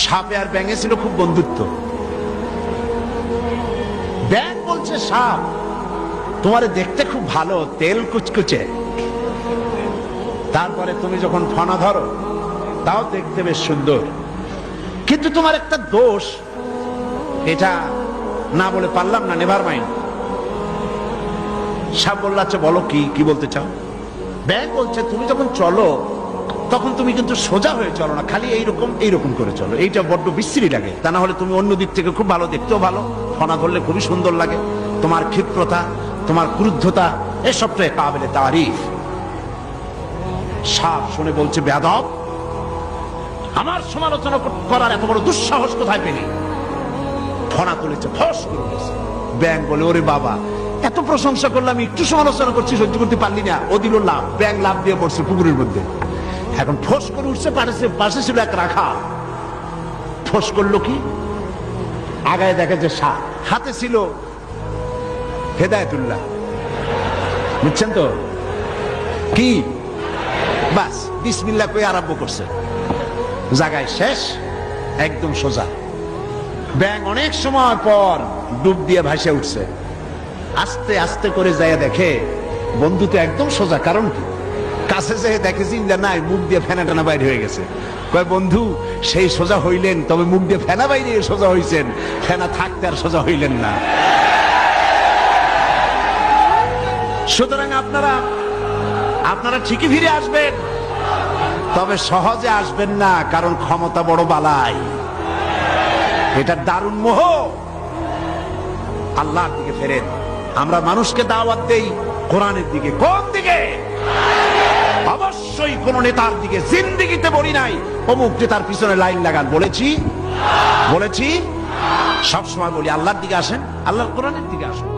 সাপে আর ব্যাঙে ছিল খুব বন্ধুত্ব। ব্যাঙ বলছে সাপ, তোমারে দেখতে খুব ভালো, তেল কুচকুচে, তারপরে তুমি যখন ফনা ধরো তাও দেখতে বেশ সুন্দর, কিন্তু তোমার একটা দোষ, এটা না বলে পারলাম না, নেভার মাইন্ড। সাপ বলল আচ্ছা বলো, কি বলতে চাও? ব্যাঙ বলছে তুমি যখন চলো তখন তুমি কিন্তু সোজা হয়ে চলো না, খালি এইরকম করে চলো, এইটা বড্ড বিশ্রী লাগে। তা না হলে তুমি অন্য দিক থেকে খুব ভালো, দেখতেও ভালো, ফনা ধরলে খুবই সুন্দর লাগে, তোমার ক্ষিপ্রতা, তোমার ক্রুদ্ধতা, এসবটাই কাবিলে তারিফ। সাপ শুনে বলছে বেয়াদব, আমার সমালোচনা করার এত বড় দুঃসাহস কোথায় পেলি? ফনা তুলেছে, ফস করে গেছে। ব্যাঙ বলে ওরে বাবা, এত প্রশংসা করলাম, একটু সমালোচনা করছি, সহ্য করতে পারলি না। ও দিল লাভ, ব্যাঙ লাভ দিয়ে পড়ছে পুকুরের মধ্যে। এখন ফস করে উঠছে, পাশে ছিল এক রাখাল। ফস করলো কি, আগায় দেখে যে সাপ, হাতে ছিল হেদায়েতুল্লাহ, বুঝছেন তো কি? বাস বিসমিল্লাহ কই আরম্ভ করছে, জায়গায় শেষ, একদম সোজা। ব্যাঙ অনেক সময় পর ডুব দিয়ে ভাসে উঠছে, আস্তে আস্তে করে যায় দেখে বন্ধু তো একদম সোজা। কারণ কি? কাছে যেয়ে দেখে চিন্তা নাই, মুখ দিয়ে ফেনা টানা বাইরে হয়ে গেছে। কয় বন্ধু সেই সোজা হইলেন, তবে মুখ দিয়ে ফেনা বাইরে সোজা হইছেন, ফেনা থাকতে আর সোজা হইলেন না। সুতরাং আপনারা ঠিকই ফিরে আসবেন, তবে সহজে আসবেন না, কারণ ক্ষমতা বড় বালাই, এটা দারুণ মোহ। আল্লাহর দিকে ফেরেন। আমরা মানুষকে দাওয়াত দেই কোরআনের দিকে। কোন দিকে? অবশ্যই কোন নেতার দিকে। জিন্দেগিতে বলি নাই অমুক নেতার পিছনে লাইন লাগান, বলেছি? সবসময় বলি আল্লাহর দিকে আসেন, আল্লাহর কোরআনের দিকে আসেন।